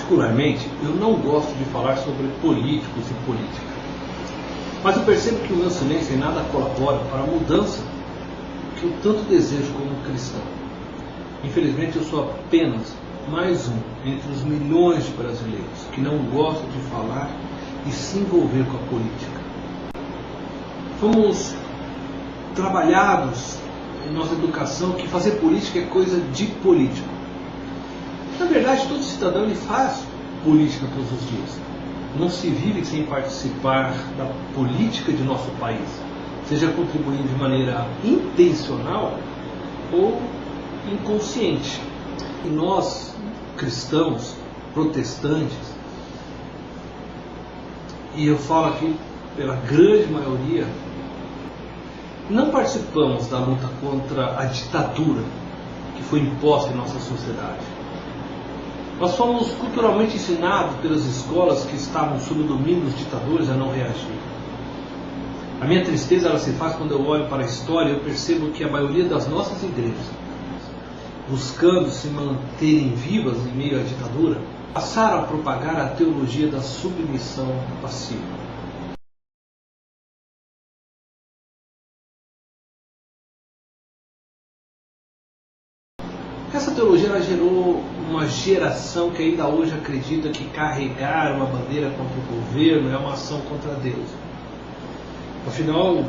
Particularmente, eu não gosto de falar sobre políticos e política. Mas eu percebo que o meu silêncio em nada colabora para a mudança que eu tanto desejo como cristão. Infelizmente, eu sou apenas mais um entre os milhões de brasileiros que não gostam de falar e se envolver com a política. Fomos trabalhados em nossa educação que fazer política é coisa de político. Na verdade, todo cidadão ele faz política todos os dias. Não se vive sem participar da política de nosso país, seja contribuindo de maneira intencional ou inconsciente. E nós, cristãos, protestantes, e eu falo aqui pela grande maioria, não participamos da luta contra a ditadura que foi imposta em nossa sociedade. Nós fomos culturalmente ensinados pelas escolas que estavam sob o domínio dos ditadores a não reagir. A minha tristeza ela se faz quando eu olho para a história e eu percebo que a maioria das nossas igrejas, buscando se manterem vivas em meio à ditadura, passaram a propagar a teologia da submissão passiva. Essa teologia ela gerou uma geração que ainda hoje acredita que carregar uma bandeira contra o governo é uma ação contra Deus. Afinal,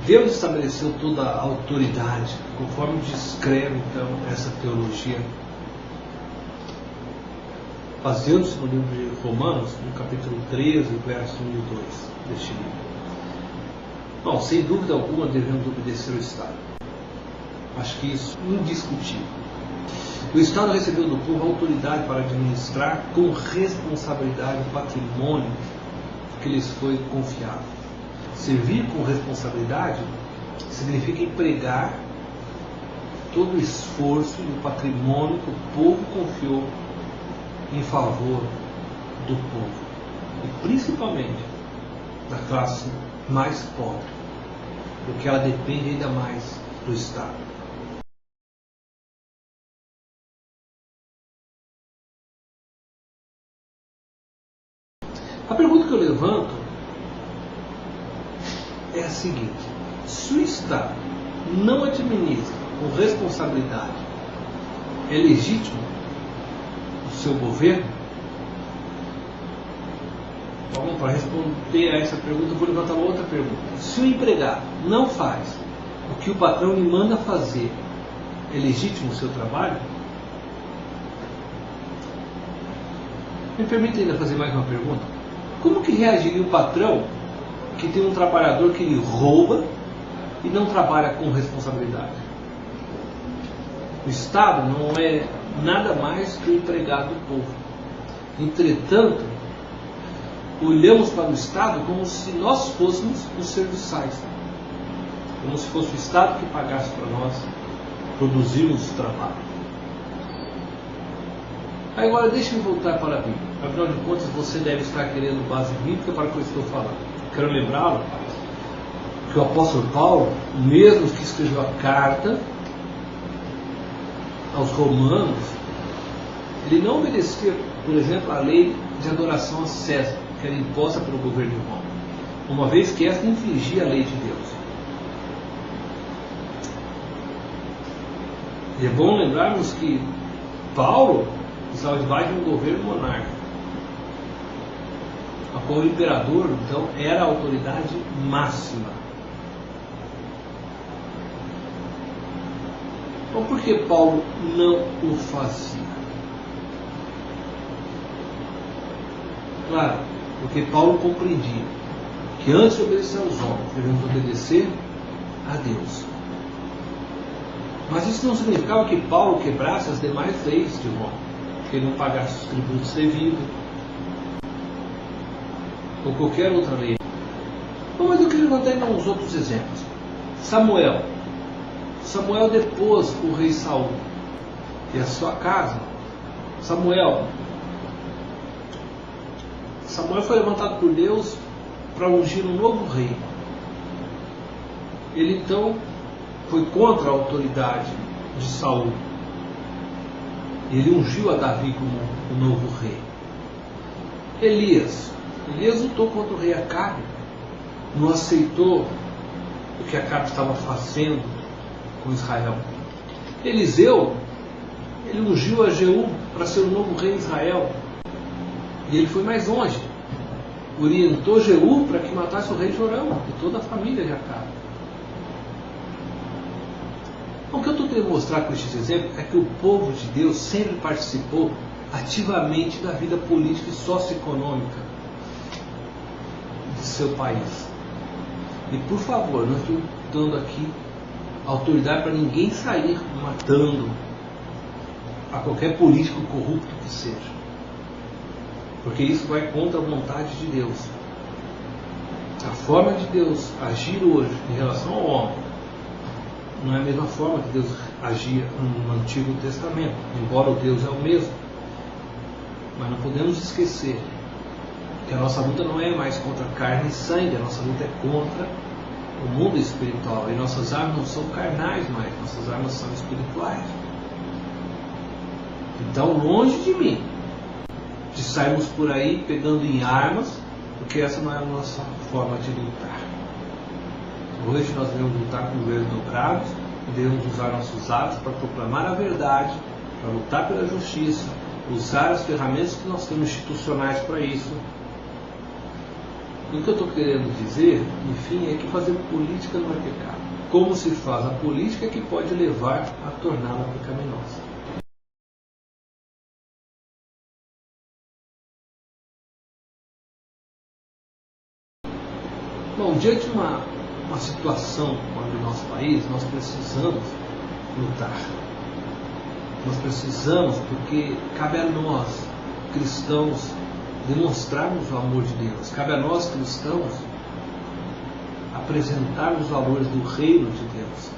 Deus estabeleceu toda a autoridade, conforme descreve então essa teologia, baseando-se no livro de Romanos, no capítulo 13, verso 1 e 2 deste livro. Bom, sem dúvida alguma devemos obedecer ao Estado. Acho que isso é indiscutível. O Estado recebeu do povo a autoridade para administrar com responsabilidade o patrimônio que lhes foi confiado. Servir com responsabilidade significa empregar todo o esforço e o patrimônio que o povo confiou em favor do povo. E principalmente da classe mais pobre, porque ela depende ainda mais do Estado. A pergunta que eu levanto é a seguinte: se o Estado não administra com responsabilidade, é legítimo o seu governo? Bom, para responder a essa pergunta, eu vou levantar uma outra pergunta. Se o empregado não faz o que o patrão lhe manda fazer, é legítimo o seu trabalho? Me permite ainda fazer mais uma pergunta? Como que reagiria o patrão que tem um trabalhador que lhe rouba e não trabalha com responsabilidade? O Estado não é nada mais que o empregado do povo. Entretanto, olhamos para o Estado como se nós fôssemos os serviçais, como se fosse o Estado que pagasse para nós produzirmos o trabalho. Agora deixe-me voltar para a Bíblia. Afinal de contas, você deve estar querendo base bíblica para o que eu estou falando. Quero lembrá-lo que o apóstolo Paulo, mesmo que escreveu a carta aos romanos, ele não obedecia, por exemplo, a lei de adoração a César, que era imposta pelo governo de Roma, uma vez que esta infringia a lei de Deus. E é bom lembrarmos que Paulo estava debaixo de um governo monárquico, a qual o imperador, então, era a autoridade máxima. Então, por que Paulo não o fazia? Claro, porque Paulo compreendia que antes de obedecer aos homens, devemos obedecer a Deus. Mas isso não significava que Paulo quebrasse as demais leis de Roma, que ele não pagasse os tributos devidos, ou qualquer outra lei. Bom, mas eu queria levantar ainda uns outros exemplos. Samuel depôs o rei Saul e a sua casa. Samuel foi levantado por Deus para ungir um novo rei. Ele então foi contra a autoridade de Saul Ele ungiu a Davi como o novo rei. Elias lutou contra o rei Acabe, não aceitou o que Acabe estava fazendo com Israel. Eliseu, ele ungiu a Jeú para ser o novo rei de Israel, e ele foi mais longe, orientou Jeú para que matasse o rei Jorão e toda a família de Acabe. O que eu estou querendo mostrar com estes exemplos é que o povo de Deus sempre participou ativamente da vida política e socioeconômica de seu país. E por favor, não estou dando aqui autoridade para ninguém sair matando a qualquer político corrupto que seja, porque isso vai contra a vontade de Deus. A forma de Deus agir hoje em relação ao homem não é a mesma forma que Deus agia no Antigo Testamento, embora o Deus é o mesmo. Mas não podemos esquecer que a nossa luta não é mais contra carne e sangue, a nossa luta é contra o mundo espiritual, e nossas armas não são carnais mais, nossas armas são espirituais. Então, longe de mim de sairmos por aí pegando em armas, porque essa não é a nossa forma de lutar. Hoje nós devemos lutar com joelhos dobrados e devemos usar nossos atos para proclamar a verdade, para lutar pela justiça, usar as ferramentas que nós temos institucionais para isso. O que eu estou querendo dizer, enfim, é que fazer política não é pecado. Como se faz a política é que pode levar a torná-la pecaminosa. Bom, diante de uma situação no nosso país, nós precisamos lutar. Nós precisamos, porque cabe a nós, cristãos, demonstrarmos o amor de Deus. Cabe a nós, cristãos, apresentarmos os valores do reino de Deus.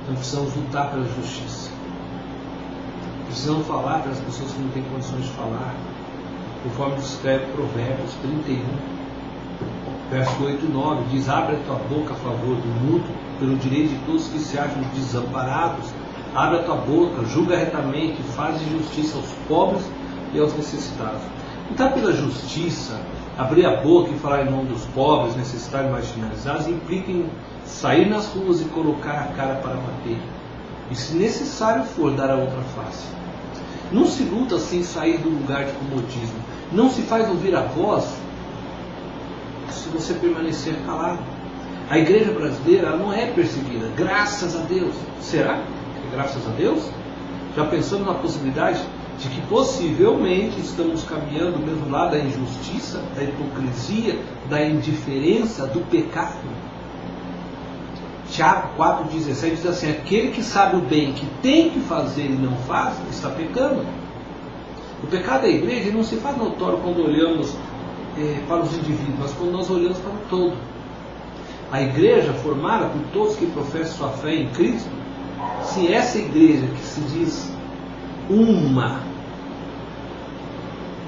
Então precisamos lutar pela justiça. Precisamos falar para as pessoas que não têm condições de falar, conforme escreve Provérbios 31, verso 8 e 9, diz: abre a tua boca a favor do mudo, pelo direito de todos que se acham desamparados. Abre a tua boca, julga retamente, faz justiça aos pobres e aos necessitados. Então, pela justiça, abrir a boca e falar em nome dos pobres, necessitados e marginalizados, implica em sair nas ruas e colocar a cara para bater. E, se necessário for, dar a outra face. Não se luta sem sair do lugar de comodismo. Não se faz ouvir a voz se você permanecer calado. A igreja brasileira ela não é perseguida, graças a Deus. Será que graças a Deus? Já pensamos na possibilidade de que possivelmente estamos caminhando do mesmo lado da injustiça, da hipocrisia, da indiferença, do pecado? Tiago 4,17 diz assim: aquele que sabe o bem que tem que fazer e não faz, está pecando. O pecado da igreja não se faz notório quando olhamos para os indivíduos, mas quando nós olhamos para o todo. A igreja formada por todos que professam sua fé em Cristo, se essa igreja que se diz uma,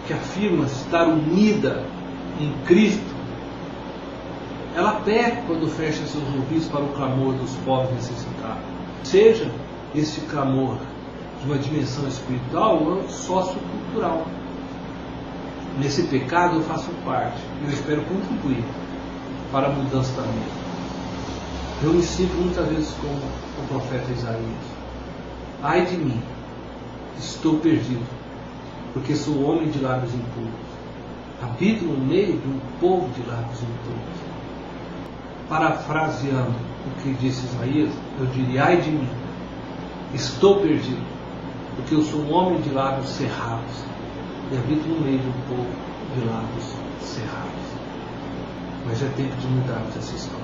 que afirma estar unida em Cristo, ela peca quando fecha seus ouvidos para o clamor dos pobres necessitados. Seja esse clamor de uma dimensão espiritual ou sociocultural. Nesse pecado eu faço parte, eu espero contribuir para a mudança da minha. Eu me sinto muitas vezes como o profeta Isaías: ai de mim, estou perdido, porque sou homem de lábios impuros, habito no meio de um povo de lábios impuros. Parafraseando o que disse Isaías, eu diria: ai de mim, estou perdido, porque eu sou um homem de lábios cerrados e habito no meio de um povo de lábios cerrados. Mas é tempo de mudarmos essa história.